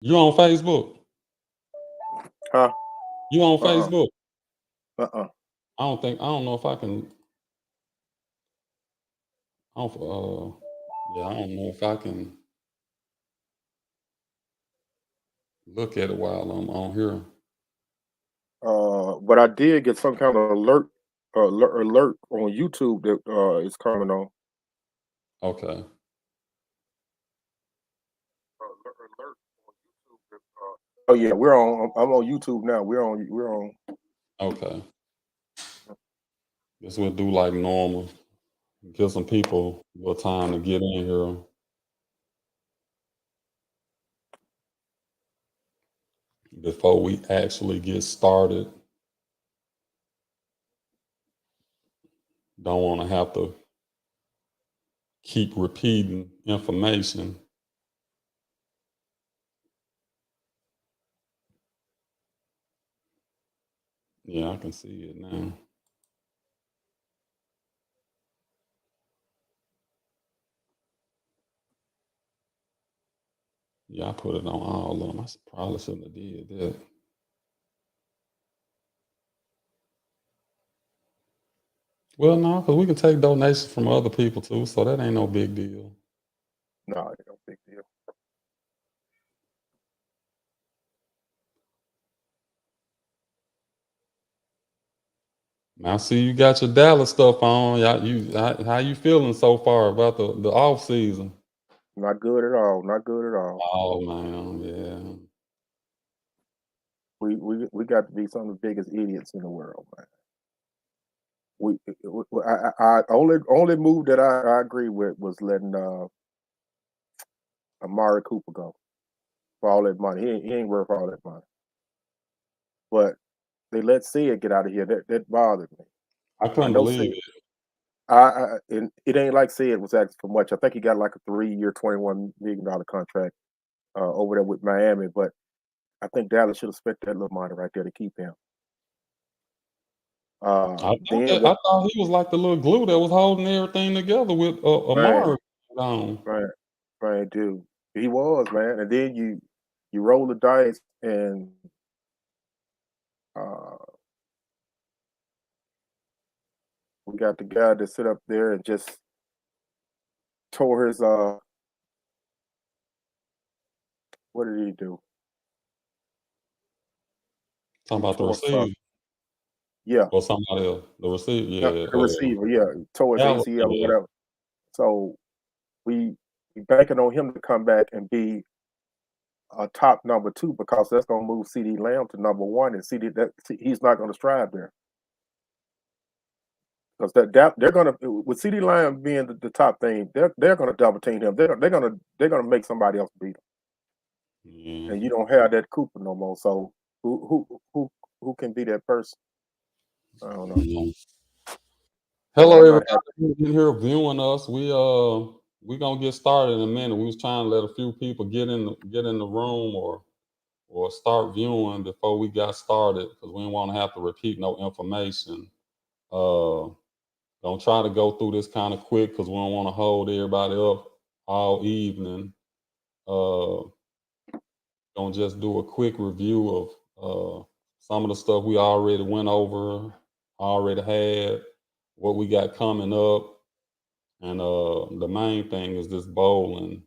You on Facebook? Huh? You on Uh-uh. Facebook? Uh-uh. I don't know if I can. I don't. Yeah, I don't know if I can look at it while I'm on here. But I did get some kind of alert on YouTube that is coming on. Okay. Alert on YouTube that, oh yeah, we're on. I'm on YouTube now. We're on. Okay. Guess we'll do like normal. Give some people a little time to get in here before we actually get started. Don't want to have to keep repeating information. Yeah, I can see it now. Yeah, I put it on all of them. Probably shouldn't have did that. Well, no, because we can take donations from other people too, so that ain't no big deal. No, it no big deal. I see you got your Dallas stuff on. How you feeling so far about the off season? Not good at all. Not good at all. Oh man, yeah. We got to be some of the biggest idiots in the world, man. I only move that I agree with was letting Amari Cooper go for all that money. He ain't worth all that money. But they let Sid get out of here. That bothered me. I I couldn't know believe Sid. it. And it ain't like Sid was asking for much. I think he got like a 3 year, $21 million contract over there with Miami. But I think Dallas should have spent that little money right there to keep him. Then I what? thought he was like the little glue that was holding everything together with Man, Amari on. man, man, dude, he was, man. And then you roll the dice and uh, we got the guy that sit up there and just tore his what did he do? Talking He about the tore some. receiver Yeah, or somebody else. The receiver, yeah. the receiver. Yeah, he tore his Dallas, ACL or yeah. whatever. So we we banking on him to come back and be a top number two because that's going to move CD Lamb to number one, and he's not going to strive there because that they're going to with CD Lamb being the top thing, they're going to double team him. They're gonna make somebody else beat him, Yeah. and you don't have that Cooper no more. So who can be that person? I don't know, Yeah. but Hello, I'm not everybody happy. who's in here viewing us. We gonna get started in a minute. We was trying to let a few people get in the room or start viewing before we got started because we didn't want to have to repeat no information. Uh, Gonna try to go through this kind of quick because we don't want to hold everybody up all evening. Uh, gonna just do a quick review of some of the stuff we already went over, already had, what we got coming up. And the main thing is uh, this bowling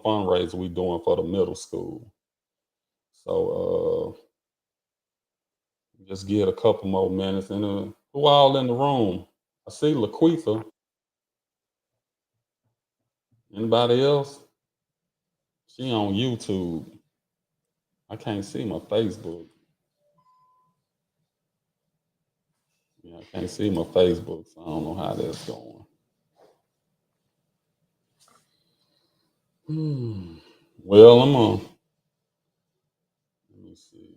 fundraiser we doing for the middle school. So just get a couple more minutes. And who all in the room? I see Laquitha. Anybody else? She on YouTube. I can't see my Facebook. Yeah, I can't see my Facebook, so I don't know how that's going. Hmm. Well, let me see.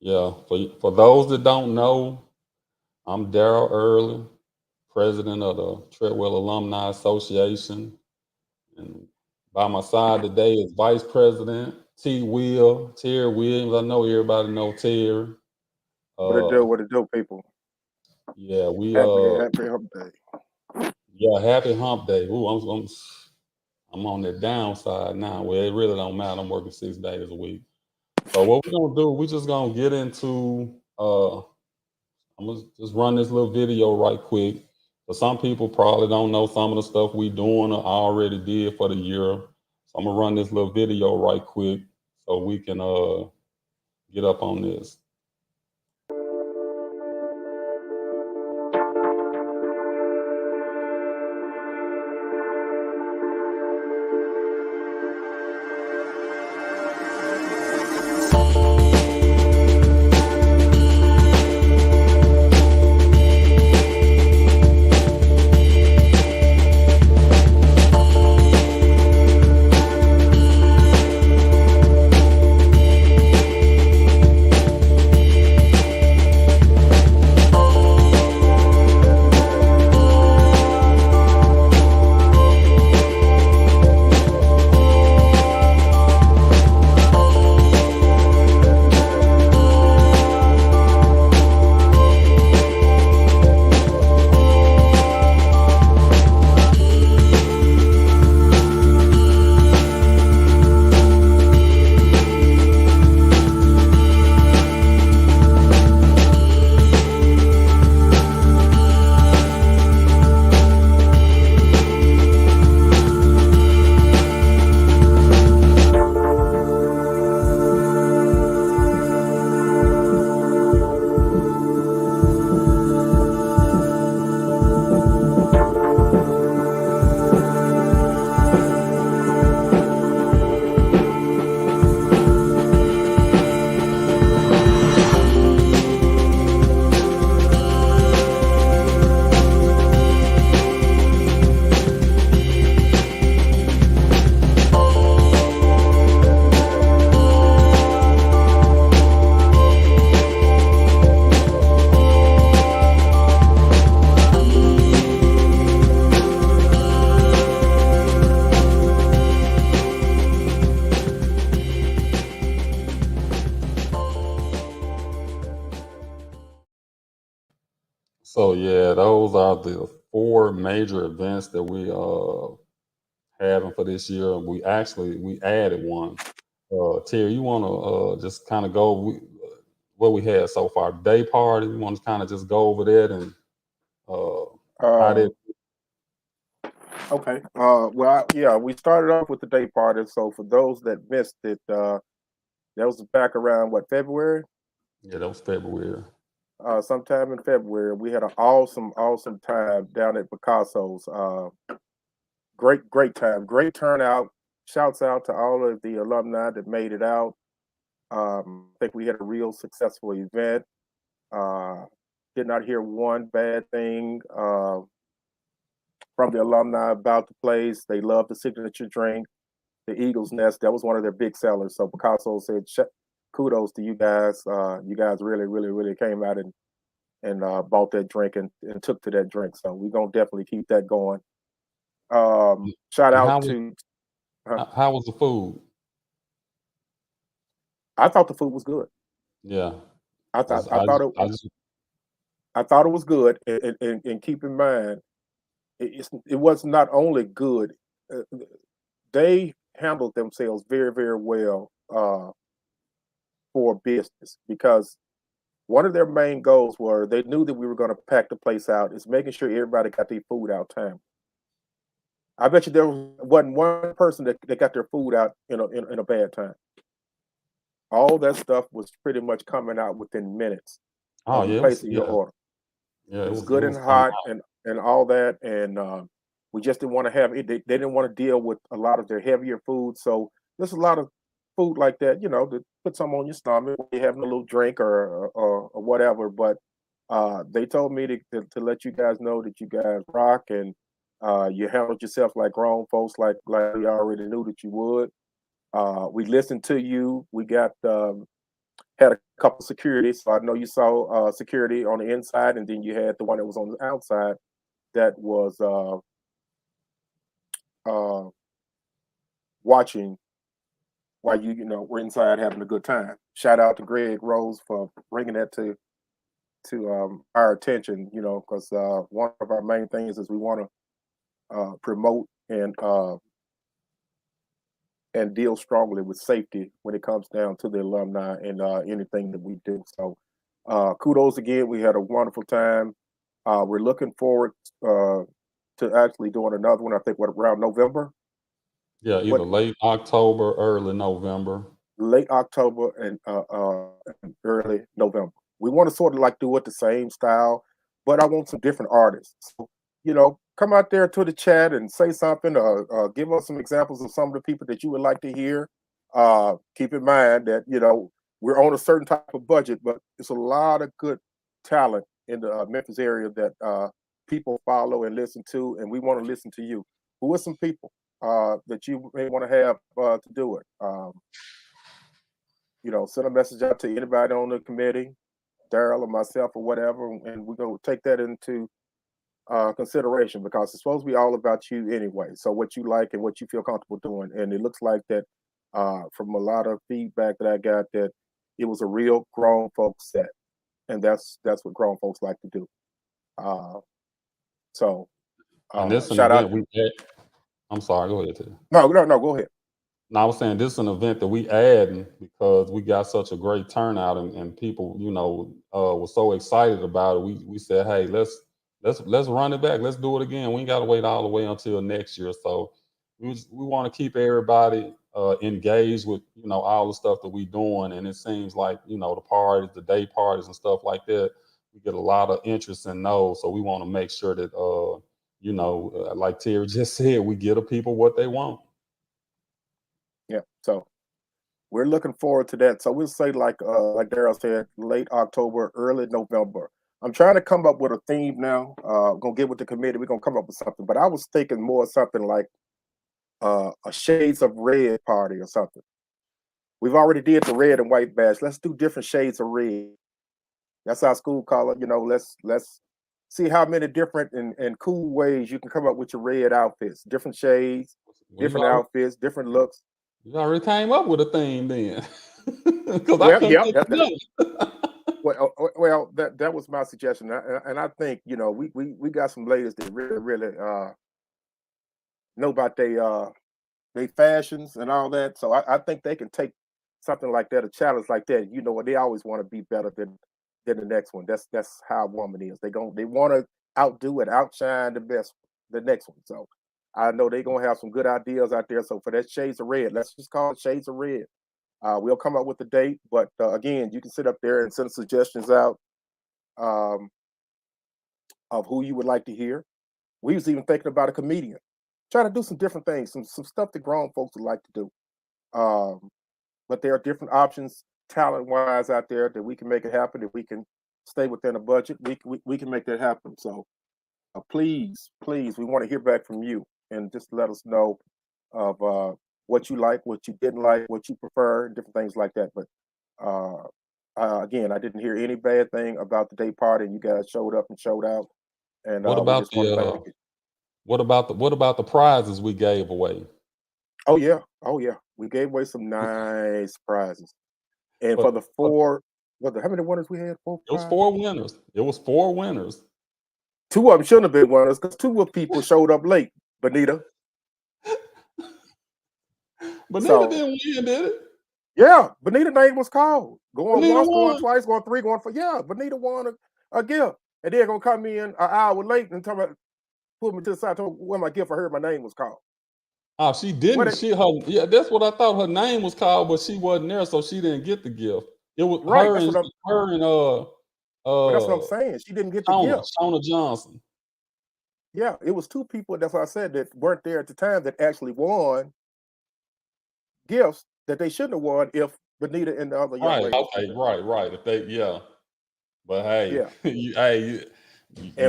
Yeah, for those that don't know, I'm Daryl Early, president of the Treadwell Alumni Association. And by my side today is Vice President Terry Williams. I know everybody know Terry. What it Uh, do? What it do, people? yeah, we Happy hump day. Yeah, happy hump day. Ooh, I'm on the downside now. Well, it really don't matter. I'm working 6 days a week. So what we're gonna do, we just gonna get into I'm gonna just run this little video right quick. But some people probably don't know some of the stuff we doing or already did for the year. So I'm gonna run this little video right quick so we can get up on this. So yeah, those are the four major events that we having for this year. We added one. Terry, you want to just kind of go what we had so far? Day party. You want to kind of just go over that and uh, how Uh, did okay. Yeah, we started off with the day party. So for those that missed it, that was back around what, February? yeah, that was February. Sometime in February, we had an awesome time down at Picasso's. Great time, great turnout. Shouts out to all of the alumni that made it out. I think we had a real successful event. Uh, did not hear one bad thing from the alumni about the place. They loved the signature drink, the Eagle's Nest. That was one of their big sellers. So Picasso said, "Kudos to you guys. You guys really came out and bought that drink and took to that drink. So we're gonna definitely keep that going. Shout And out to. Uh, how was the food? I thought the food was good. Yeah, I thought because I thought it I just I thought it was good. And keep in mind, it was not only good. Uh, they handled themselves very well for business because one of their main goals were they knew that we were going to pack the place out. Is making sure everybody got their food out time. I bet you there wasn't one person that got their food out in a bad time. All that stuff was pretty much coming out within minutes oh of you yeah, placing your order. yeah It was it good and was coming hot and all that, and we just didn't want to have it. They didn't want to deal with a lot of their heavier food, so there's a lot of food like that, to put some on your stomach when you're having a little drink or whatever. But they told me to let you guys know that you guys rock and you handled yourself like grown folks, like we already knew that you would. We listened to you. We got had a couple security. So I know you saw security on the inside, and then you had the one that was on the outside that was uh, watching while were inside having a good time. Shout out to Greg Rose for bringing that to our attention. Because one of our main things is we want to promote and deal strongly with safety when it comes down to the alumni and anything that we do. So kudos again. We had a wonderful time. We're looking forward to actually doing another one. I think what around November. Yeah, What either late October, early November. late October and early November. We want to sort of like do it the same style, but I want some different artists. So, come out there to the chat and say something, give us some examples of some of the people that you would like to hear. Keep in mind that we're on a certain type of budget, but it's a lot of good talent in the Memphis area that people follow and listen to, and we want to listen to you. Who are some people that you may want to have to do it? Send a message out to anybody on the committee, Daryl or myself or whatever, and we're going to take that into consideration because it's supposed to be all about you anyway. So what you like and what you feel comfortable doing, and it looks like that from a lot of feedback that I got that it was a real grown folks set, and that's what grown folks like to do. So And this is an shout out. event I'm sorry, go ahead, Ted. No, go ahead. No, I was saying this is an event that we add because we got such a great turnout and people, were so excited about it. We said, hey, let's run it back. Let's do it again. We ain't got to wait all the way until next year. So we want to keep everybody engaged with all the stuff that we doing. And it seems like the parties, the day parties and stuff like that. We get a lot of interest in those. So we want to make sure that like Terry just said, we get the people what they want. Yeah. So we're looking forward to that. So we'll say like Daryl said, late October, early November. I'm trying to come up with a theme now. Gonna get with the committee. We're gonna come up with something. But I was thinking more something like a shades of red party or something. We've already did the red and white badge. Let's do different shades of red. That's our school color. Let's see how many different and cool ways you can come up with your red outfits. Different shades, different outfits, different looks. You already came up with a theme then. Because I Well, couldn't yeah, think of nothing. well, that was my suggestion, and I think we got some ladies that really know about they fashions and all that. So I think they can take something like that, a challenge like that. They always want to be better than the next one. That's how a woman is. They want to outdo and outshine the next one. So I know they're gonna have some good ideas out there. So for that shades of red, let's just call it shades of red. We'll come up with a date, but again, you can sit up there and send suggestions out um, of who you would like to hear. We was even thinking about a comedian, trying to do some different things, some stuff that grown folks would like to do. But there are different options, talent wise, out there that we can make it happen. If we can stay within a budget, we can make that happen. So please, we want to hear back from you and just let us know of what you like, what you didn't like, what you prefer, different things like that. But again, I didn't hear any bad thing about the day party. You guys showed up and showed out, and What we about just want to thank you. what about the prizes we gave away? Oh yeah, we gave away some nice prizes, and for But, the but four, how many winners we had? Four it was prizes. 4 winners. It was 4 winners. Two of them shouldn't have been winners because two of people showed up late. Bonita. Bonita So didn't win, did it? yeah, Bonita name was called. Going Bonita once, going won. twice, going three, going four. Yeah, Bonita won a gift. And they're gonna come in an hour late and tell me, put me to the side, told me where my gift. I heard my name was called. Oh, she What didn't. it, Yeah, that's what I thought her name was called, but she wasn't there, so she didn't get the gift. It was right, that's what I'm her and but that's what I'm uh saying. She didn't get the gift. Shona Johnson. Yeah, it was two people, that's what I said, that weren't there at the time that actually won gifts that they shouldn't have won if Bonita and the other young Right. ladies Okay. Right. If they, yeah. But hey, yeah. And you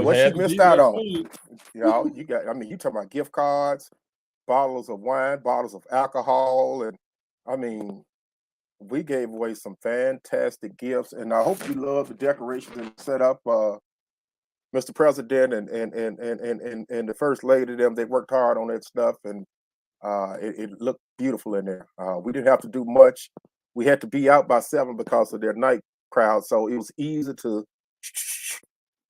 what she had to missed be out there on, for you talking about gift cards, bottles of wine, bottles of alcohol, and I mean, we gave away some fantastic gifts, and I hope you love the decorations and setup. Mr. President and the First Lady, them, they worked hard on that stuff, and it looked beautiful in there. We didn't have to do much. We had to be out by 7 because of their night crowd, so it was easy to,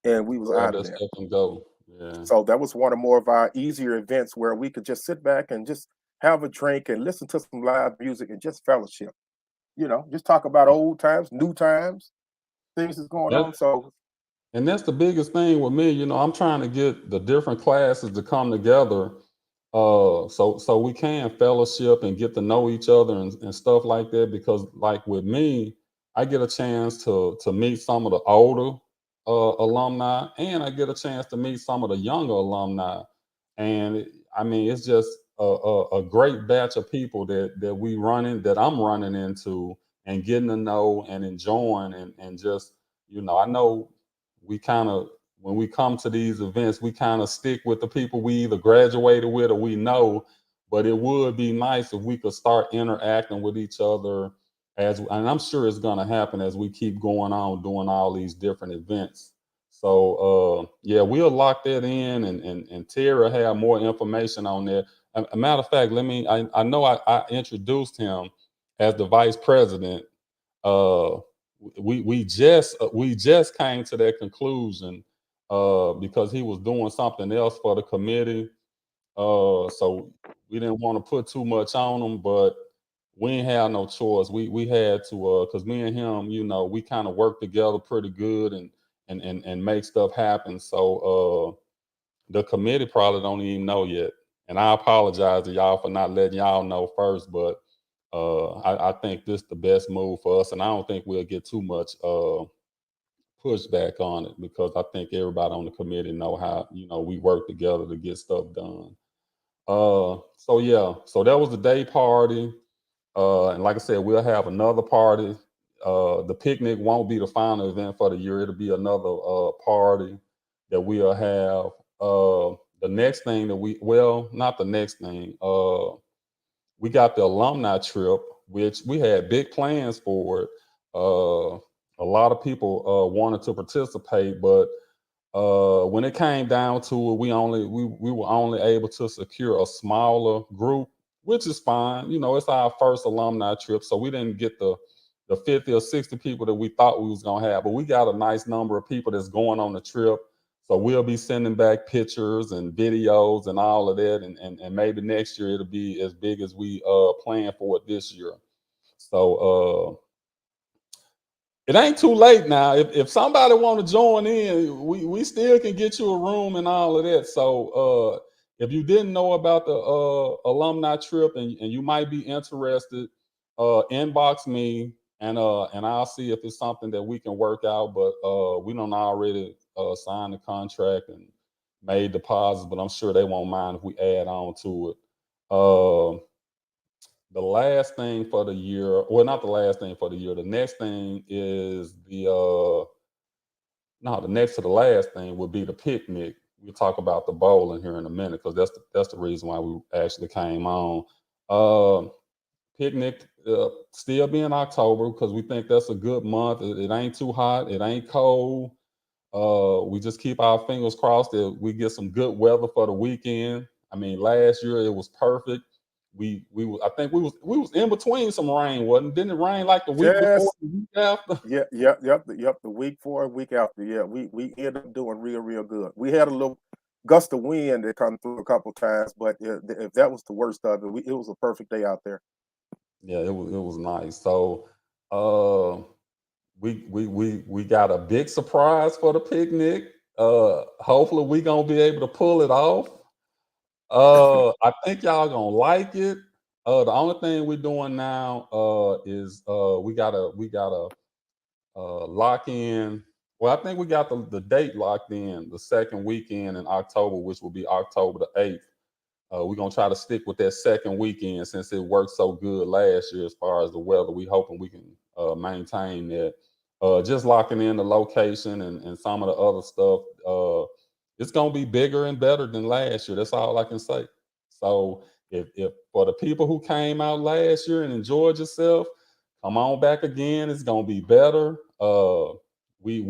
and we was grab out of that there. stuff and go. Yeah. So that was one of more of our easier events where we could just sit back and just have a drink and listen to some live music and just fellowship. Just talk about old times, new times, things that's going That on. So and that's the biggest thing with me. I'm trying to get the different classes to come together, so we can fellowship and get to know each other and stuff like that. Because like with me, I get a chance to meet some of the older alumni, and I get a chance to meet some of the younger alumni. And I mean, it's just a great batch of people that I'm running into and getting to know and enjoying and just I know we kind of when we come to these events, we kind of stick with the people we either graduated with or we know. But it would be nice if we could start interacting with each other and I'm sure it's going to happen as we keep going on doing all these different events. So yeah, we'll lock that in, and Terry will have more information on that. A matter of fact, I know I introduced him as the vice president. uh we just came to that conclusion because he was doing something else for the committee. So we didn't want to put too much on him, but we ain't had no choice. We had to because me and him, we kind of work together pretty good and make stuff happen. So the committee probably don't even know yet. And I apologize to y'all for not letting y'all know first, but I think this the best move for us, and I don't think we'll get too much pushback on it because I think everybody on the committee know how we work together to get stuff done. So yeah, so that was the day party, and like I said, we'll have another party. The picnic won't be the final event for the year; it'll be another party that we'll have. The next thing not the next thing. We got the alumni trip, which we had big plans for it. A lot of people wanted to participate, but when it came down to it, we were only able to secure a smaller group, which is fine. It's our first alumni trip, so we didn't get the 50 or 60 people that we thought we was gonna have, but we got a nice number of people that's going on the trip. So we'll be sending back pictures and videos and all of that, and maybe next year it'll be as big as we planned for it this year. So it ain't too late now. If somebody want to join in, we still can get you a room and all of that. So if you didn't know about the alumni trip and you might be interested, inbox me and I'll see if it's something that we can work out. But we don't already signed the contract and made deposits, but I'm sure they won't mind if we add on to it. The last thing for the year, well, not the last thing for the year. The next thing is the next to the last thing would be the picnic. We'll talk about the bowling here in a minute because that's the reason why we actually came on. Uh, Picnic still be in October because we think that's a good month. It ain't too hot. It ain't cold. We just keep our fingers crossed that we get some good weather for the weekend. I mean, last year it was perfect. I think we was in between some rain, wasn't? Didn't it rain like the week before, yes, the week after? yeah, yep. The week before, week after, yeah, we ended up doing real good. We had a little gust of wind that come through a couple times, but if that was the worst of it, it was a perfect day out there. Yeah, it was nice. So uh, we got a big surprise for the picnic. Hopefully we gonna be able to pull it off. I think y'all gonna like it. The only thing we're doing now is we gotta lock in. Well, I think we got the date locked in the second weekend in October, which will be October the 8th. We're gonna try to stick with that second weekend since it worked so good last year as far as the weather. We hoping we can maintain that. Just locking in the location and some of the other stuff. It's gonna be bigger and better than last year. That's all I can say. So if for the people who came out last year and enjoyed yourself, come on back again. It's gonna be better. We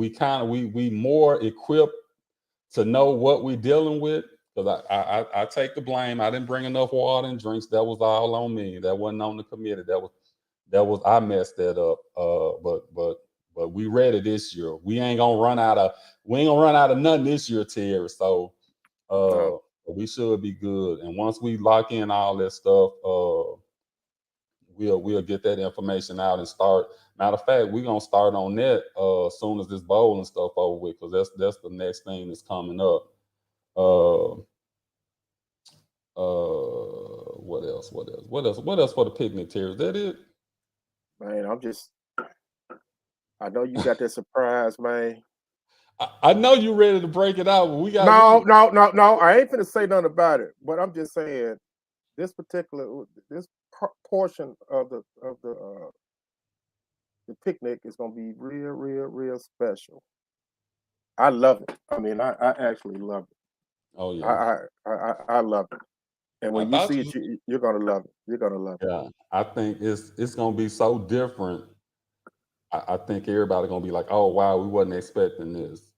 more equipped to know what we're dealing with because I take the blame. I didn't bring enough water and drinks. That was all on me. That wasn't on the committee. That was I messed that up. But we ready this year. We ain't gonna run out of nothing this year, Terry. So No, We should be good. And once we lock in all that stuff, we'll get that information out and start. Matter of fact, we're gonna start on that as soon as this bowling stuff over with, because that's the next thing that's coming up. Uh, what else? What else? What else? What else for the picnic, Terry? Is that it? man, I know you got that surprise, man. I know you ready to break it out, but we got No, no, no, no. I ain't finna say nothing about it. But I'm just saying this portion of the picnic is gonna be real, real, real special. I love it. I mean, I actually love it. Oh I yeah. I love it. And I when you thought see you. it, you're gonna love it. You're gonna love it. Yeah, I think it's gonna be so different. I think everybody gonna be like, "Oh wow, we wasn't expecting this."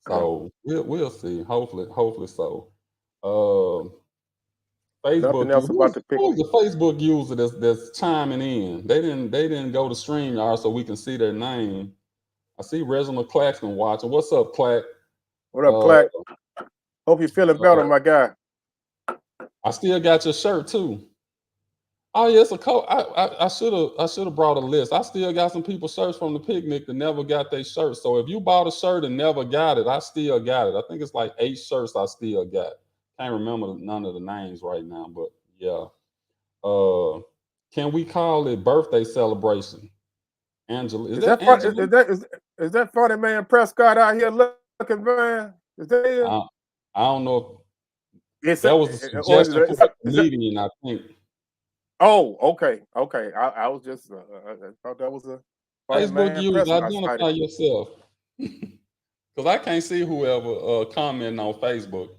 So we'll see. Hopefully so. Um, Nothing Facebook, else about the who's picnic. the Facebook user that's chiming in? They didn't go to StreamYard so we can see their name. I see Reginald Claxton watching. What's up, Clack? What up, Uh, Clack? Hope you're feeling better, uh, my guy. I still got your shirt too. Oh yeah, it's a coat. I should have brought a list. I still got some people shirts from the picnic that never got their shirt. So if you bought a shirt and never got it, I still got it. I think it's like 8 shirts I still got. Can't remember none of the names right now, but yeah. Uh, can we call it birthday celebration? Angela, is Is that that fun, Angela? is that funny man Prescott out here looking, man? Is that him? I, I don't know if It's that was a or suggestion for a is that comedian. I think oh, okay, okay. I was just I thought that was a funny Facebook man user, Prescott identify sighting. yourself. Because I can't see whoever commenting on Facebook.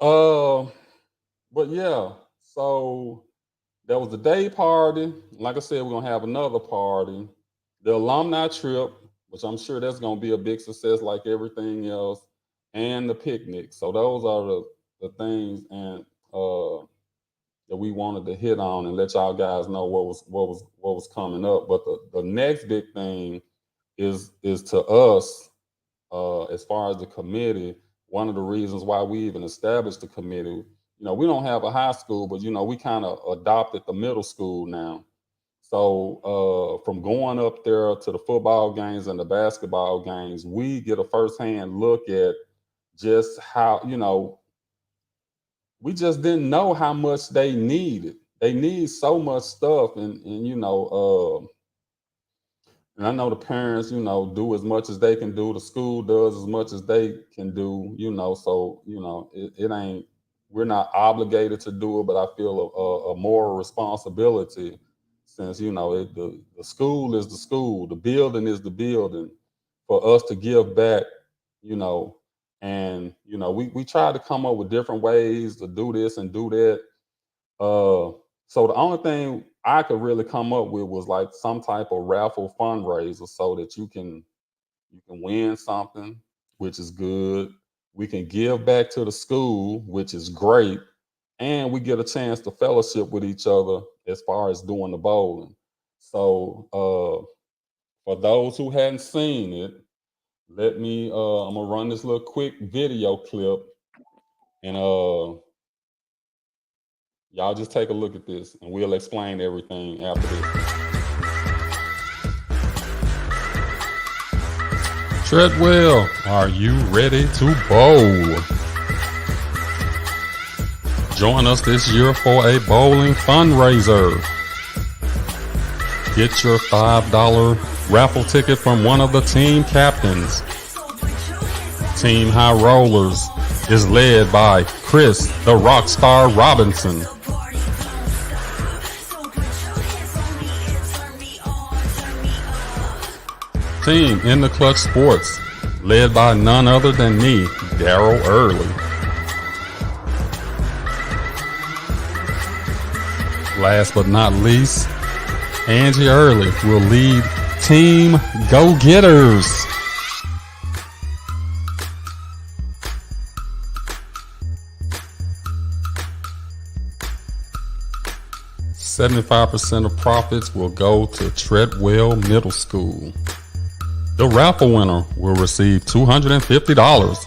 Uh, but yeah, so that was the day party. Like I said, we're gonna have another party. The alumni trip, which I'm sure that's gonna be a big success like everything else, and the picnic. So those are the things and that we wanted to hit on and let y'all guys know what was coming up. But the next big thing is to us, as far as the committee, one of the reasons why we even established the committee, we don't have a high school, but we kind of adopted the middle school now. So from going up there to the football games and the basketball games, we get a firsthand look at just how, we just didn't know how much they needed. They need so much stuff, and I know the parents, do as much as they can do. The school does as much as they can do, So it ain't. We're not obligated to do it, but I feel a moral responsibility since the school is the school, the building is the building, for us to give back, you know. And we try to come up with different ways to do this and do that. So the only thing I could really come up with was like some type of raffle fundraiser so that you can win something, which is good. We can give back to the school, which is great, and we get a chance to fellowship with each other as far as doing the bowling. So for those who hadn't seen it, let me I'm gonna run this little quick video clip and y'all just take a look at this and we'll explain everything after this. Treadwell, are you ready to bowl? Join us this year for a bowling fundraiser. Get your $5 raffle ticket from one of the team captains. Team High Rollers is led by Chris the Rockstar Robinson. Team In the Clutch Sports, led by none other than me, Daryl Early. Last but not least, Angie Early will lead Team Go Getters. $75% of profits will go to Treadwell Middle School. The raffle winner will receive $250.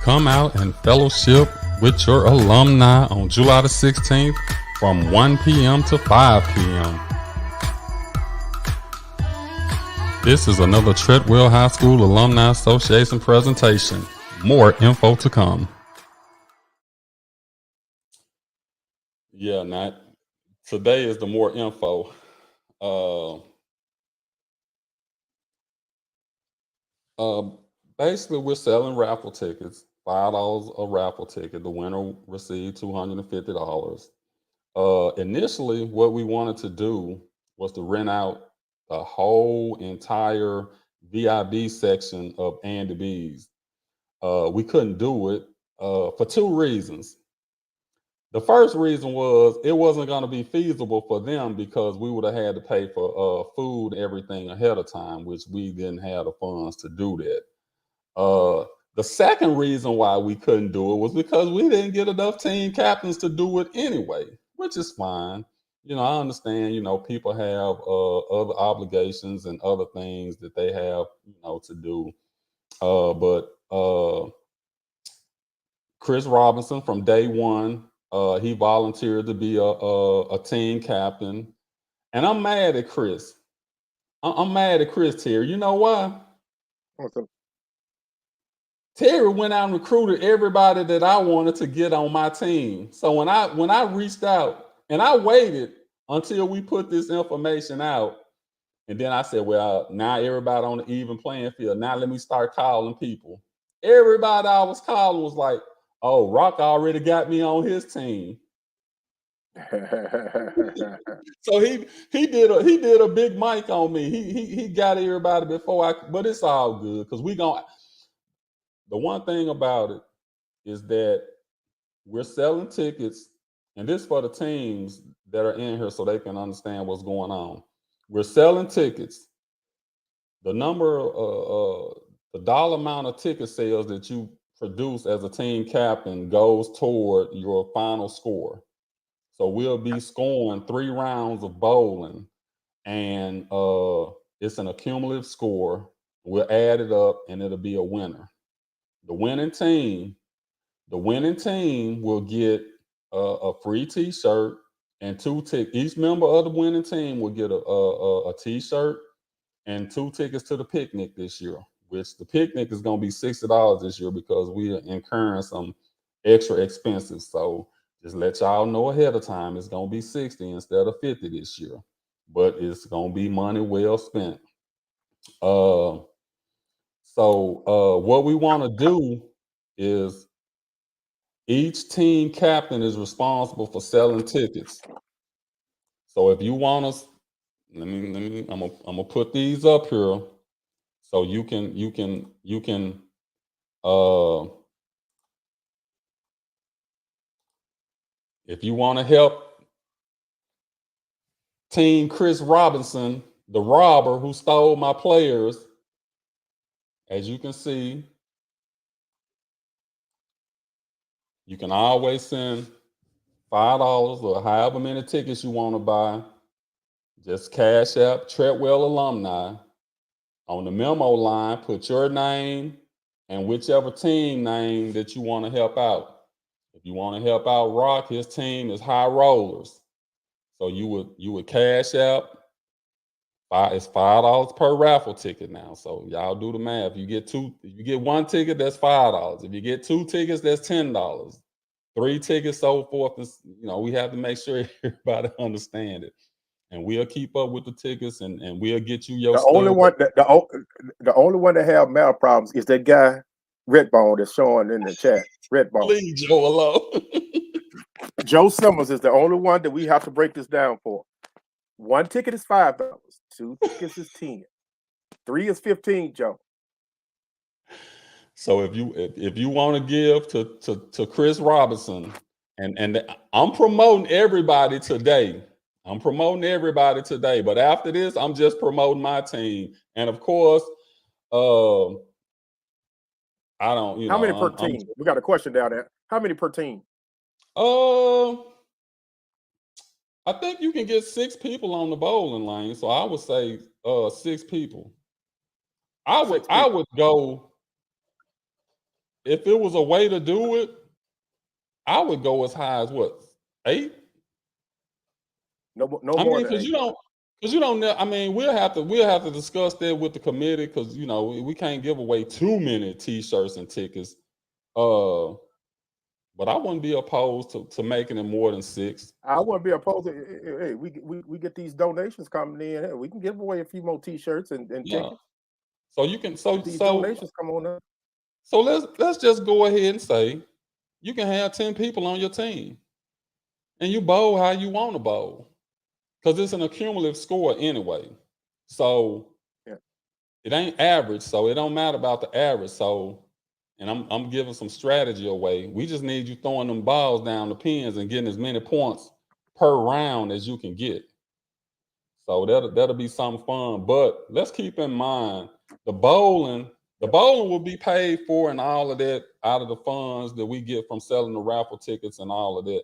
Come out and fellowship with your alumni on July the 16th from 1 p.m. to 5 p.m. This is another Treadwell High School Alumni Association presentation. More info to come. Yeah, Nat. Today is the more info. Basically, we're selling raffle tickets. $5 a raffle ticket. The winner received $250. Initially, what we wanted to do was to rent out the whole entire VIB section of Andy B's. We couldn't do it for two reasons. The first reason was it wasn't going to be feasible for them because we would have had to pay for food, everything ahead of time, which we didn't have the funds to do that. The second reason why we couldn't do it was because we didn't get enough team captains to do it anyway, which is fine. I understand, people have other obligations and other things that they have, to do. But Chris Robinson from day one, he volunteered to be a team captain. And I'm mad at Chris. I'm mad at Chris here. You know why? Awesome. Terry went out and recruited everybody that I wanted to get on my team. So when I reached out and I waited until we put this information out, and then I said, well, now everybody on the even playing field. Now let me start calling people. Everybody I was calling was like, oh, Rock already got me on his team. So he did a big mic on me. He got everybody before but it's all good because the one thing about it is that we're selling tickets, and this for the teams that are in here so they can understand what's going on. We're selling tickets. The the dollar amount of ticket sales that you produce as a team captain goes toward your final score. So we'll be scoring 3 rounds of bowling, and it's an accumulative score. We'll add it up, and it'll be a winner. The winning team will get a free T-shirt and 2 tickets. Each member of the winning team will get a T-shirt and 2 tickets to the picnic this year, which the picnic is going to be $60 this year because we are incurring some extra expenses. So just let y'all know ahead of time, it's going to be 60 instead of 50 this year, but it's going to be money well spent. So what we want to do is each team captain is responsible for selling tickets. So if you want us, I'm gonna put these up here so you can if you want to help Team Chris Robinson, the robber who stole my players, as you can see, you can always send $5 or however many tickets you want to buy. Just Cash App Treadwell Alumni. On the memo line, put your name and whichever team name that you want to help out. If you want to help out Rock, his team is High Rollers. So you would Cash App. It's $5 per raffle ticket now. So y'all do the math. If you get 1 ticket, that's $5. If you get 2 tickets, that's $10. 3 tickets, so forth. We have to make sure everybody understand it. And we'll keep up with the tickets and we'll get you your The stuff. the only one that have math problems is that guy Redbone that's showing in the chat. Redbone. Leave Joe alone. Joe Summers is the only one that we have to break this down for. 1 ticket is $5. 2 tickets is 10. 3 is 15, Joe. So if you want to give to Chris Robinson, and I'm promoting everybody today. But after this, I'm just promoting my team. And of course, I don't, How many per team? We got a question down there. How many per team? I think you can get 6 people on the bowling lane. So I would say 6 people. I would go. if it was a way to do it, I would go as high as what, 8? No I more mean, than 8. because you don't know. I mean, we'll have to discuss that with the committee because we can't give away too many T-shirts and tickets. Uh, but I wouldn't be opposed to making it more than 6. I wouldn't be opposed to. Hey, we get these donations coming in. Hey, we can give away a few more T-shirts and Yeah. tickets. So you can If these donations come on up. so let's just go ahead and say you can have 10 people on your team and you bowl how you want to bowl because it's an accumulative score anyway. So Yeah, it ain't average, so it don't matter about the average. So, and I'm giving some strategy away. We just need you throwing them balls down the pins and getting as many points per round as you can get. So that'll be something fun. But let's keep in mind the bowling. The yeah, bowling will be paid for and all of that out of the funds that we get from selling the raffle tickets and all of that.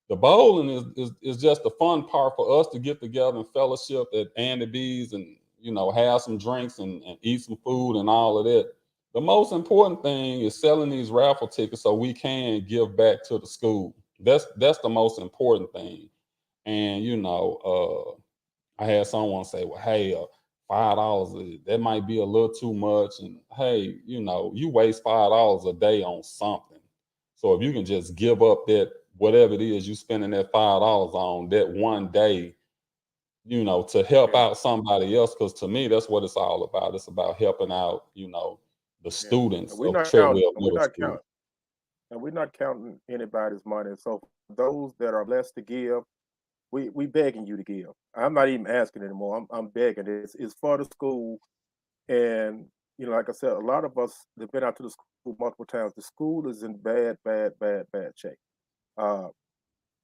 The bowling is just the fun part for us to get together and fellowship at Andy B's and have some drinks and eat some food and all of that. The most important thing is selling these raffle tickets so we can give back to the school. That's the most important thing. And I had someone say, "Well, hey, $5 that might be a little too much." And hey, you waste $5 a day on something. So if you can just give up that whatever it is you spending that $5 on that one day, to help yeah, out somebody else. Because to me, that's what it's all about. It's about helping out, the yeah. students And we're of not counting. Treadwell And we're Middle not School. counting. And we're not counting anybody's money. So for those that are blessed to give, we begging you to give. I'm not even asking anymore. I'm begging. It's for the school. And like I said, a lot of us have been out to the school multiple times. The school is in bad, bad, bad, bad shape. Uh,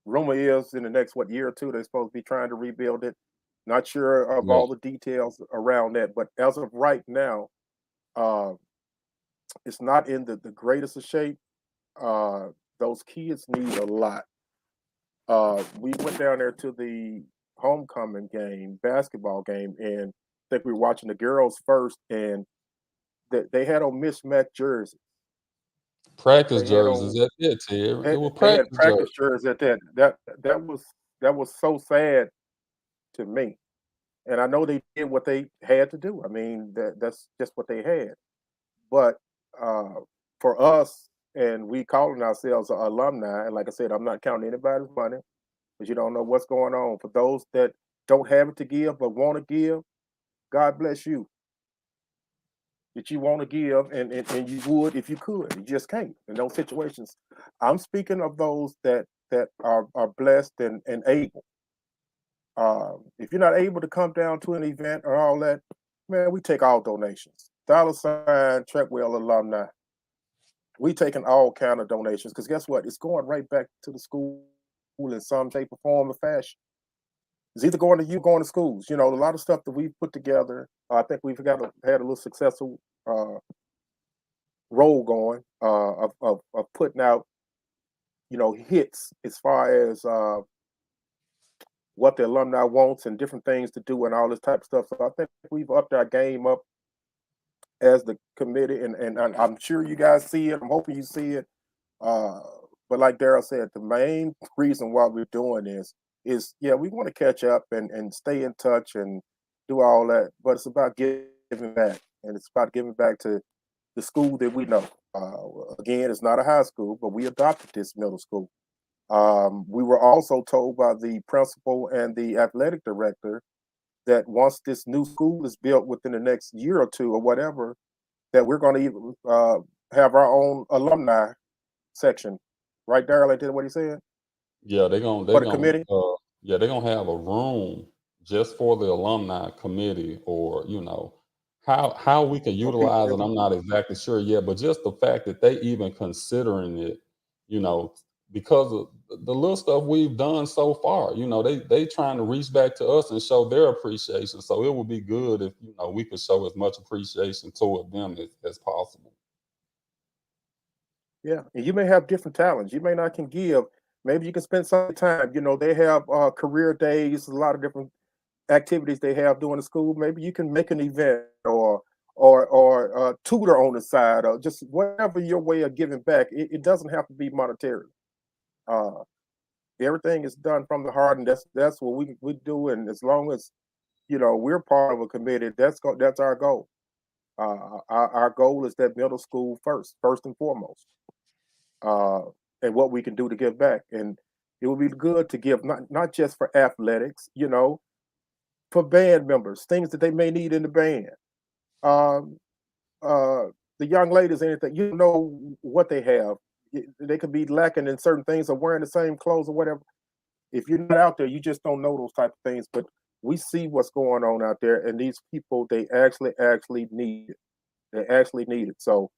Rumor is in the next year or two they're supposed to be trying to rebuild it. Not sure of Yeah, all the details around that, but as of right now, uh, it's not in the greatest of shape. Uh, those kids need a lot. We went down there to the homecoming game, basketball game, and I think we were watching the girls first, and they had on mismatched jerseys. practice They had jerseys. on That's it, Terry. It was they had practice practice jerseys. jerseys at that. That was so sad to me. And I know they did what they had to do. I mean, that's just what they had. But uh, for us, and we calling ourselves alumni, and like I said, I'm not counting anybody's money because you don't know what's going on. For those that don't have it to give but want to give, God bless you. That you want to give, and you would if you could. You just can't in those situations. I'm speaking of those that are blessed and able. If you're not able to come down to an event or all that, man, we take all donations. $ Treadwell alumni. We taking all kind of donations because guess what? It's going right back to the school in some shape or form or fashion. It's either going to you, going to schools. A lot of stuff that we've put together. I think we've had a little successful role going of putting out hits as far as what the alumni wants and different things to do and all this type of stuff. So I think we've upped our game up as the committee, and I'm sure you guys see it. I'm hoping you see it. Uh, but like Daryl said, the main reason why we're doing this is, yeah, we want to catch up and stay in touch and do all that. But it's about giving back, and it's about giving back to the school that we know. Again, it's not a high school, but we adopted this middle school. We were also told by the principal and the athletic director that once this new school is built within the next year or two or whatever, that we're going to have our own alumni section. Right, Daryl? I did what he said Yeah, they're gonna for they're the gonna committee. yeah, they're gonna have a room just for the alumni committee, or how we can For people utilize that it, we, I'm not exactly sure yet, but just the fact that they even considering it, you know, because of the little stuff we've done so far, they trying to reach back to us and show their appreciation. So it would be good if we could show as much appreciation toward them as possible. yeah, and you may have different talents. You may not can give. Maybe you can spend some time. They have career days, a lot of different activities they have during the school. Maybe you can make an event or tutor on the side, or just whatever your way of giving back. It doesn't have to be monetary. Uh, Everything is done from the heart, and that's what we do. And as long as we're part of a committee, that's our goal. Our goal is that middle school first and foremost, uh, and what we can do to give back. And it would be good to give not just for athletics, for band members, things that they may need in the band. Um, uh, the young ladies, anything, what they have. They could be lacking in certain things or wearing the same clothes or whatever. If you're not out there, you just don't know those type of things. But we see what's going on out there, and these people, they actually need it. They actually need it. So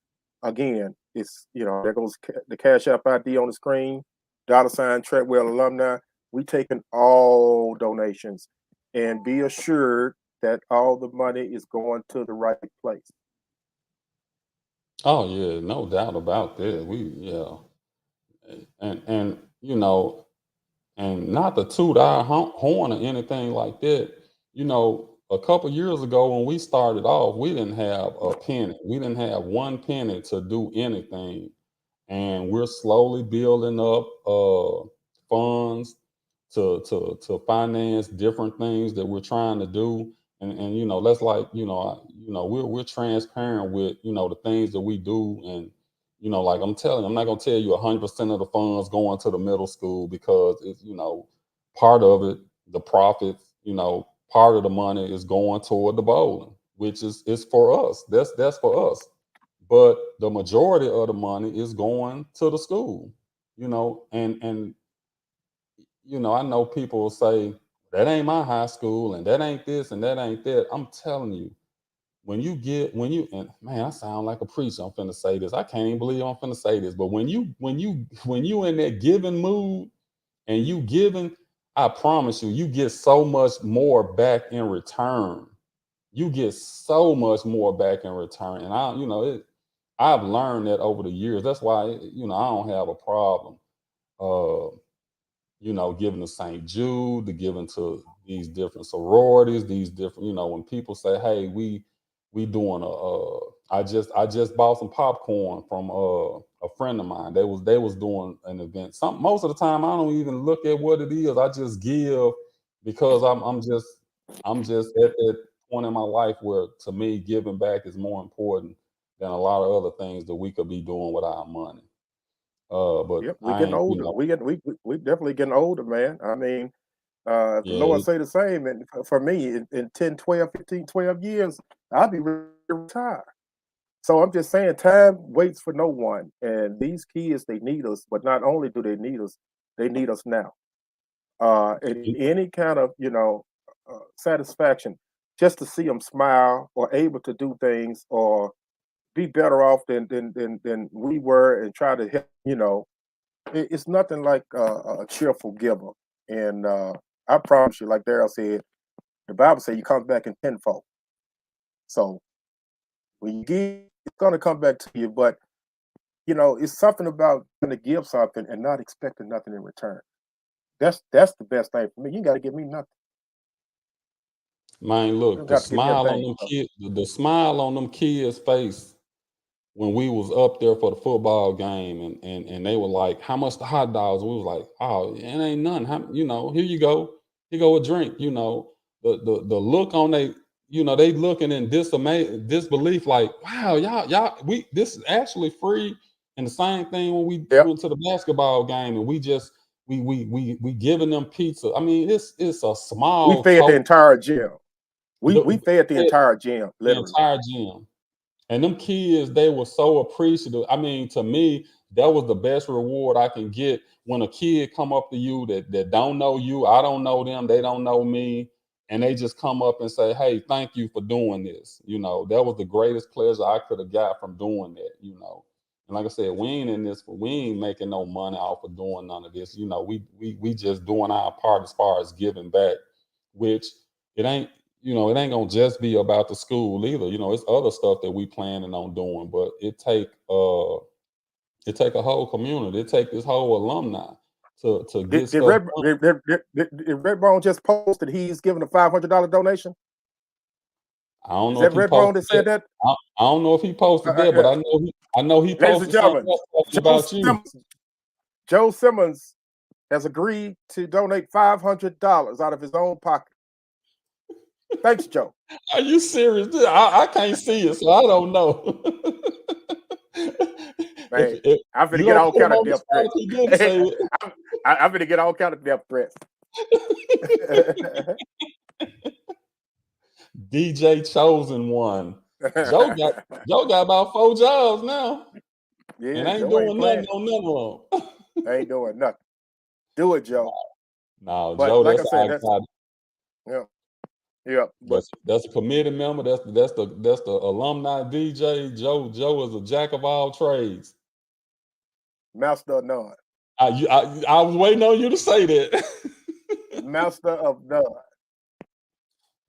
again, it's there goes the Cash App ID on the screen, $ Treadwell alumni. We taking all donations, and be assured that all the money is going to the right place. Oh yeah, no doubt about that. And and not to toot our horn or anything like that. A couple years ago when we started off, we didn't have a penny. We didn't have one penny to do anything, and we're slowly building up funds to finance different things that we're trying to do. And that's like we're transparent with the things that we do. And like I'm telling you, I'm not going to tell you 100% of the funds going to the middle school, because it's part of it, the profits, part of the money is going toward the bowling, which is for us. That's for us. But the majority of the money is going to the school. And I know people will say, that ain't my high school, and that ain't this, and that ain't that. I'm telling you, and man, I sound like a preacher. I'm finna say this. I can't even believe I'm finna say this. But when you in that giving mood and you giving, I promise you, you get so much more back in return. You get so much more back in return. And I've learned that over the years. That's why I don't have a problem. Uh, giving to St. Jude, to giving to these different sororities, these different, when people say, "Hey, we doing I just bought some popcorn from a friend of mine. They was doing an event. Most of the time I don't even look at what it is. I just give because I'm just at that point in my life where, to me, giving back is more important than a lot of other things that we could be doing with our money. But Yep, we're I getting ain't, older. We definitely getting older, man. I mean, if the yeah. Lord say the same, and for me, in 10, 12, 15, 12 years, I'll be ready to retire. So I'm just saying, time waits for no one, and these kids, they need us. But not only do they need us now. And any kind of satisfaction, just to see them smile or able to do things or be better off than we were, and try to help. It's nothing like a cheerful giver. And I promise you, like Daryl said, the Bible says you come back in tenfold. So when you give, it's gonna come back to you. But it's something about going to give something and not expecting nothing in return. That's the best thing for me. You got to give me nothing. Man, You look, don't got to give me a thing. the smile on them kids' face when we was up there for the football game, and they were like, "How much the hot dogs?" We was like, "Oh, it ain't none. Here you go. Here go a drink." The look on they looking in disbelief, like, "Wow, y'all, we this is actually free." And the same thing when we Yep. went to the basketball game, and we just we giving them pizza. I mean, it's a We small fed the token. entire gym. We The, fed the entire gym, the literally. entire gym. And them kids, they were so appreciative. I mean, to me, that was the best reward I can get when a kid come up to you that don't know you. I don't know them. They don't know me. And they just come up and say, "Hey, thank you for doing this." That was the greatest pleasure I could have got from doing that. And like I said, we ain't making no money off of doing none of this. We just doing our part as far as giving back, which it ain't it ain't gonna just be about the school either. It's other stuff that we planning on doing, but it take a whole community. It take this whole alumni to get Did stuff Red done. did Redbone just post that he's giving a $500 donation? I don't Is know if that he Redbone that posted said that. that? I don't know if he posted that, but Yeah. I know he Ladies and posted something gentlemen, else talking about you. Joe Simmons has agreed to donate $500 out of his own pocket. Thanks, Joe. Are you serious? I can't see it, so I don't know. Man, if I'm you gonna get don't all put him kind of on the death spot if threats. he didn't Hey, say it. I'm gonna get all kind of death threats. DJ Chosen One. Joe got about 4 jobs now and Yeah, ain't Joe ain't doing nothing playing. on none of them. Ain't doing nothing. Do it, Joe. No, But Joe, like I that's said, our that's guy. yeah, yeah. But That's a committee member. That's the alumni DJ. Joe is a jack of all trades. master of none, I was waiting on you to say that. master of none.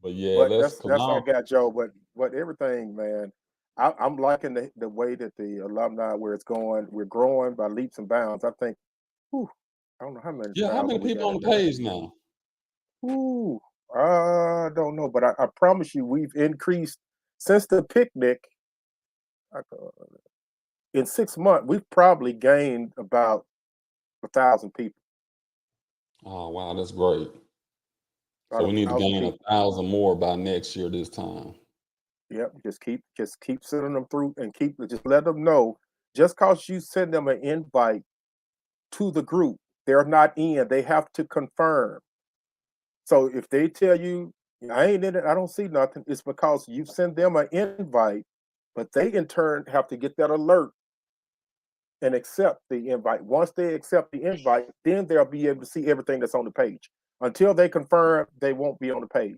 But yeah, But let's come that's I on. got Joe. But everything, man. I'm liking the way that the alumni where it's going. We're growing by leaps and bounds. I think. Whew, I don't know how many Yeah, how many thousand we people got on in the there. page now? Ooh, I don't know, but I promise you, we've increased since the picnic. uh, In 6 months, we've probably gained about 1,000 people. Oh wow, that's great. So About we a need to thousand gain people. 1,000 more by next year this time. Yep, just keep sending them through and keep just let them know. Just cause you send them an invite to the group, they're not in. They have to confirm. So if they tell you I ain't in it, I don't see nothing, it's because you send them an invite, but they in turn have to get that alert and accept the invite. Once they accept the invite, then they'll be able to see everything that's on the page. Until they confirm, they won't be on the page.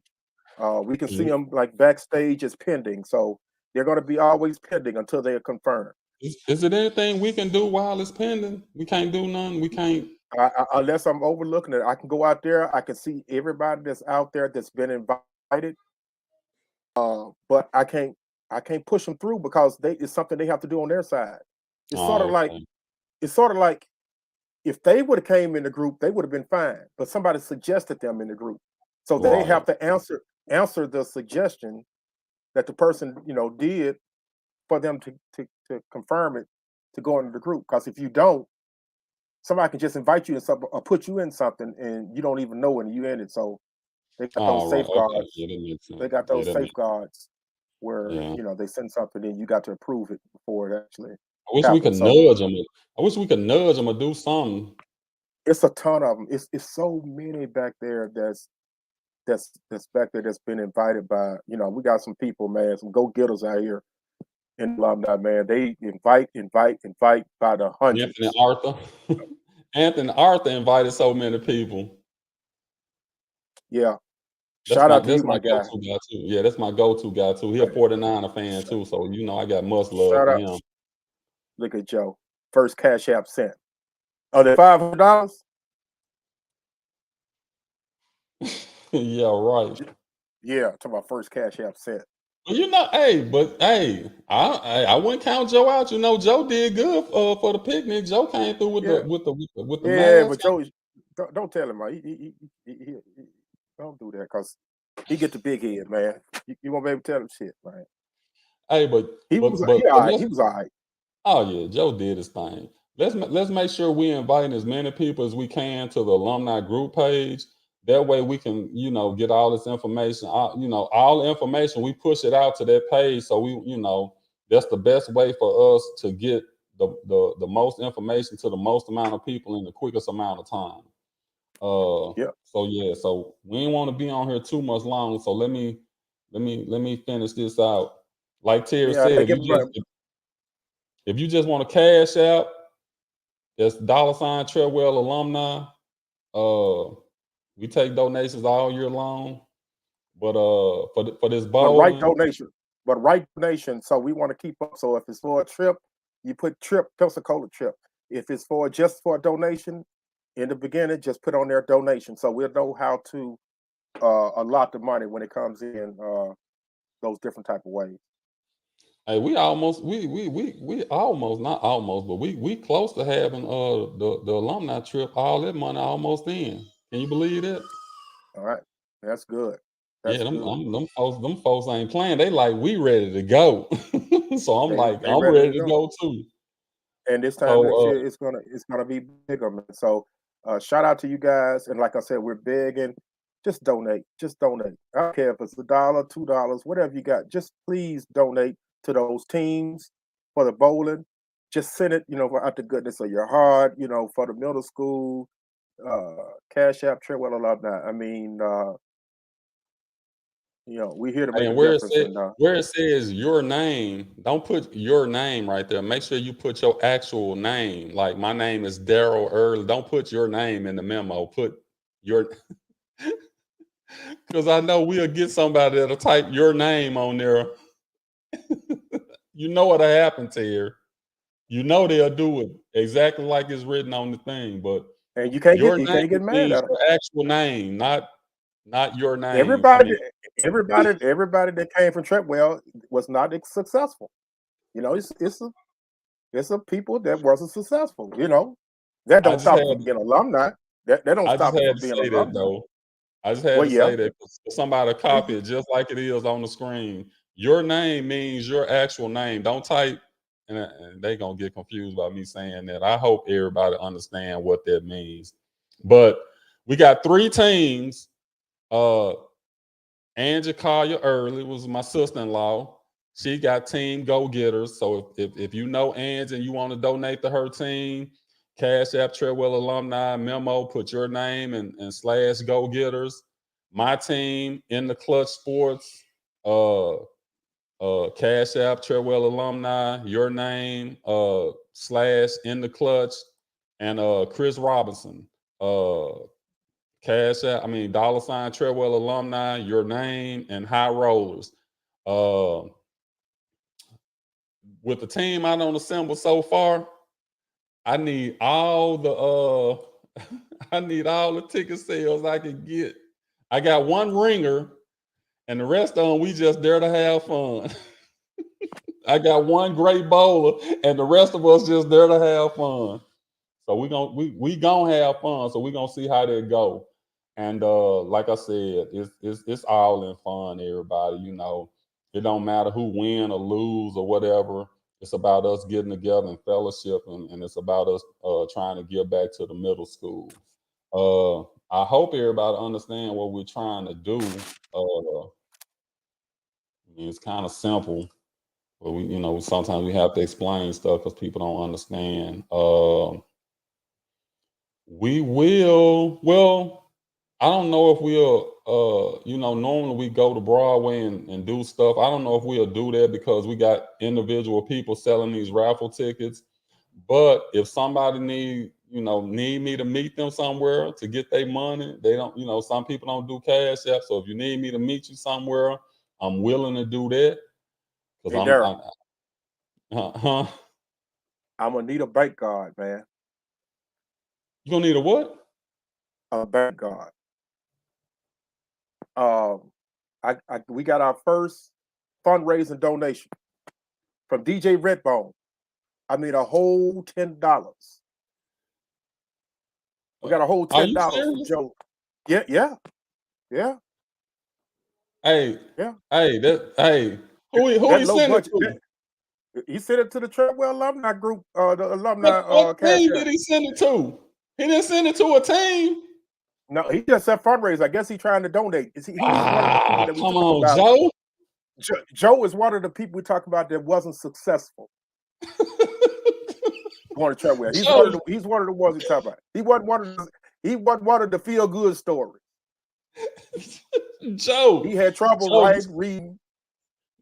We can see Mhm. them like backstage as pending, so they're going to be always pending until they are confirmed. Is it anything we can do while it's pending? We can't do nothing. We can't. Unless I'm overlooking it, I can go out there. I can see everybody that's out there that's been invited, but I can't push them through because it's something they have to do on their side. It's sort of Oh, like okay. it's sort of like if they would have came in the group, they would have been fine. But somebody suggested them in the group, so they Right. have to answer the suggestion that the person did for them to confirm it to go into the group. Because if you don't, somebody can just invite you in something or put you in something, and you don't even know when you in it. So they got those All right. Okay. safeguards. Yeah, that makes They sense. got Yeah, those that makes. safeguards where Yeah. they send something in, you got to approve it before it actually I wish we could happens. So nudge them. I wish we could nudge them or do something. it's a ton of them. It's so many back there that's back there that's been invited by we got some people, man, some go getters out here in alumni, man. They invite by the Anthony hundreds. Arthur. Anthony Arthur invited so many people. Yeah, shout out to That's you, my my guy. go-to guy too. Yeah, that's my go-to guy too. He a Man, 49er fan sh- too, so I got much love shout for out. him. Look at Joe. First cash app sent. Oh, the $500. Yeah, right. Yeah, to my first cash app sent. Well, hey, I wouldn't count Joe out. Joe did good for the picnic. Joe came through with the Yeah, yeah, mask. but Joe, don't tell him, man. Don't do that because he get the big head, man. You won't be able to tell him shit, man. Hey, but All right. let's. He was all right. Oh yeah, Joe did his thing. Let's make sure we invite as many people as we can to the alumni group page. That way we can, get all this information. All the information we push it out to that page. So that's the best way for us to get the most information to the most amount of people in the quickest amount of time. Yeah, So yeah, so we ain't want to be on here too much long. So let me finish this out. Like Terry yeah. said, They give him a, if you just want to cash out, that's $ Treadwell alumni. Uh, we take donations all year long, but for this but right bowling, donation, but right donation. So we want to keep up. So if it's for a trip, you put trip Pensacola trip. If it's for just for a donation in the beginning, just put on their donation. So we'll know how to allot the money when it comes in those different type of ways. hey, we almost, not almost, but we close to having the alumni trip. All that money almost in. Can you believe that? All right, that's good. Yeah, That's good. them folks ain't playing. They like we ready to go. So I'm like, They I'm ready to ready to go. go too. And this time next So year, it's gonna be bigger, man. So, shout out to you guys. And like I said, we're begging, just donate. Just donate. I don't care if it's $1, $2, whatever you got. Just please donate to those teams for the bowling. Just send it, out the goodness of your heart. For the middle school, Cash App, Treadwell alumni. I mean, we're here to make a and difference. And where it says your name, don't put your name right there. Make sure you put your actual name. Like my name is Daryl Early. Don't put your name in the memo. Put your because I know we'll get somebody that'll type your name on there. You know what'll happen to her. You know they'll do it exactly like it's written on the thing, but and you can't get your you name can't get mad means at them. your actual name, not your name. I Everybody, mean, everybody that came from Treadwell was not successful. It's a people that wasn't successful. That I don't just stop had them from being alumni. That don't I just stop them had from to being say that alumni. though. I just had Well, to yeah, say that 'cause somebody copy it just like it is on the screen. Your name means your actual name. Don't type, and they gonna get confused by me saying that. I hope everybody understand what that means. But we got 3 teams. Uh, Angie Collier Early was my sister-in-law. She got team go-getters. So if you know Angie and you want to donate to her team, Cash App Treadwell alumni memo, put your name and slash go-getters. My team in the clutch sports, Cash App Treadwell alumni, your name, slash in the clutch, and Chris Robinson. Cash App, I mean $ Treadwell alumni, your name, and high rollers. Uh, with the team I don't assemble so far, I need all the I need all the ticket sales I can get. I got one ringer, and the rest of them we just there to have fun. I got one great bowler, and the rest of us just there to have fun. So we gonna have fun. So we gonna see how that go. And like I said, it's all in fun, everybody. It don't matter who win or lose or whatever. It's about us getting together in fellowship, and it's about us trying to give back to the middle school. I hope everybody understand what we're trying to do. It's kind of simple, but sometimes we have to explain stuff because people don't understand. We will. Well, I don't know if we'll. Normally we go to Broadway and do stuff. I don't know if we'll do that because we got individual people selling these raffle tickets. But if somebody need me to meet them somewhere to get their money, they don't. Some people don't do cash app. So if you need me to meet you somewhere, I'm willing to do that because hey Daryl, huh? I'm gonna need a bank guard, man. You gonna need a what? A bank guard. We got our first fundraising donation from DJ Redbone. I mean, a whole $10. We got a whole Are ten you dollars from serious? Joe. Yeah, yeah, yeah, Hey, yeah. hey, who That he low sent it budget. to? He sent it to the Treadwell alumni group, the alumni What cash team app. did he send it to? He didn't send it to a team. No, he just said fundraiser. I guess he's trying to donate. He was one of the people that we Come talk on, about. Joe. Joe is one of the people we talk about that wasn't successful going to Treadwell. Joe, He's one of the ones we talk about. He wasn't one of the feel good stories. He Joe, had trouble Joe, you, writing, reading.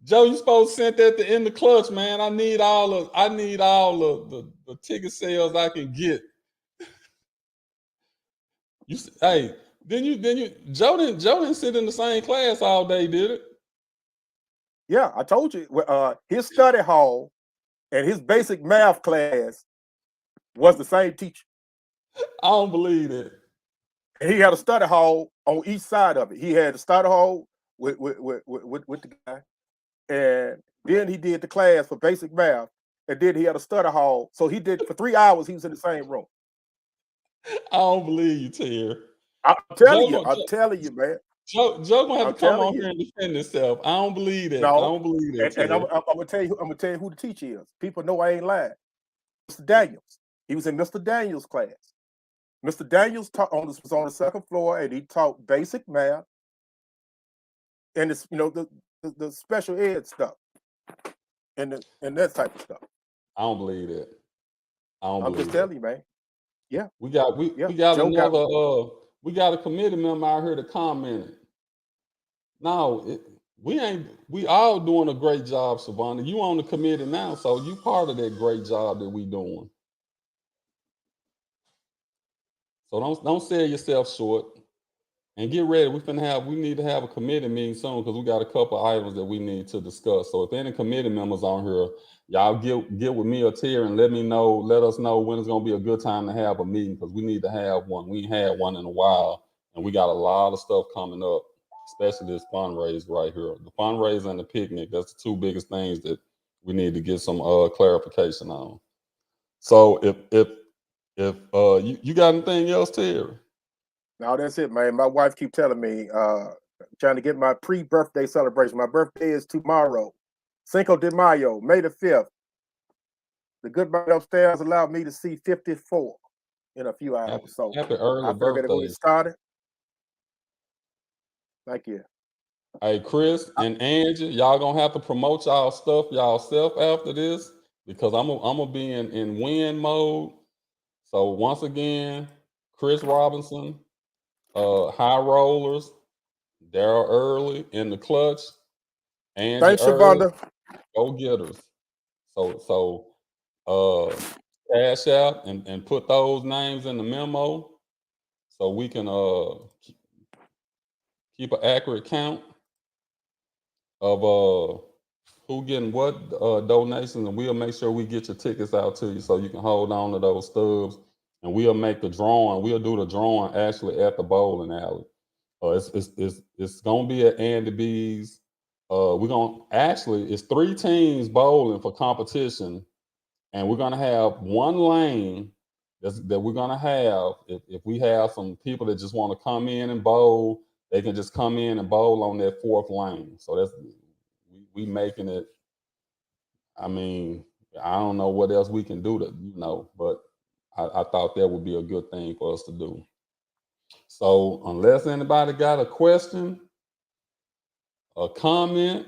Joe, you supposed to send that in the clutch, man. I need all the ticket sales I can get. Hey, then you Joe didn't sit in the same class all day, did it? Yeah, I told you. His study hall and his basic math class was the same teacher. I don't believe it. And he had a study hall on each side of it. He had a study hall with the guy, and then he did the class for basic math, and then he had a study hall. So he did for 3 hours. He was in the same room. I don't believe you, Tier. I'm Joe, telling you, man. Joe gonna have I'm to come telling on you. here and defend himself. I don't believe that. I No, don't believe that, and Terry. I'm gonna tell you. I'm gonna tell you who the teacher is. People know I ain't lying. Mr. Daniels. He was in Mr. Daniels' class. Mr. Daniels was on the second floor, and he taught basic math and it's the special ed stuff and that type of stuff. I don't believe that. I don't I'm believe just that. telling you, man. Yeah, We got yeah. we got Joe got another we got a committee member out here to comment. No, we all doing a great job, Savannah. You on the committee now, so you part of that great job that we doing. So don't sell yourself short. And get ready. We need to have a committee meeting soon because we got a couple items that we need to discuss. So if any committee members on here, y'all get with me or Terry and let us know when it's gonna be a good time to have a meeting because we need to have one. We ain't had one in a while, and we got a lot of stuff coming up, especially this fundraiser right here. The fundraiser and the picnic, that's the two biggest things that we need to get some clarification on. So if you got anything else, Terry? No, that's it, man. My wife keep telling me, trying to get my pre-birthday celebration. My birthday is tomorrow, Cinco de Mayo, May the 5th. The good man upstairs allowed me to see 54 in a few hours. So Happy early I figured better go birthday. get started. Thank you. Hey, Chris and Angie, y'all gonna have to promote y'all stuff y'allself after this because I'm gonna be in win mode. So once again, Chris Robinson, High Rollers, Daryl Early in the clutch, Angie Thanks, Early, Shavonda. go getters. So cash out and put those names in the memo so we can keep an accurate count of who getting what donations, and we'll make sure we get your tickets out to you so you can hold on to those stubs, and we'll make the drawing. We'll do the drawing actually at the bowling alley. It's gonna be at Andy B's. It's 3 teams bowling for competition, and we're gonna have one lane that we're gonna have. If we have some people that just want to come in and bowl, they can just come in and bowl on that 4th lane. So that's we making it. I mean, I don't know what else we can do but I thought that would be a good thing for us to do. So unless anybody got a question, a comment,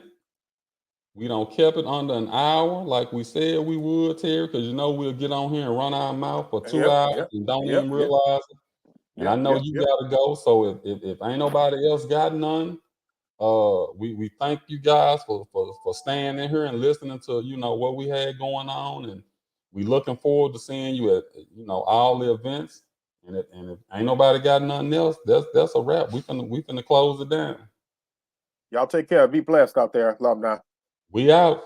we don't kept it under an hour like we said we would, Terry, because we'll get on here and run our mouth for 2 Yep, hours yep, and don't yep, even yep, realize it. And I yep, know yep, you yep. gotta go. So if ain't nobody else got none, we thank you guys for staying in here and listening to what we had going on, and we looking forward to seeing you at all the events. And if ain't nobody got nothing else, that's a wrap. We finna close it down. Y'all take care. Be blessed out there, alumni. We out.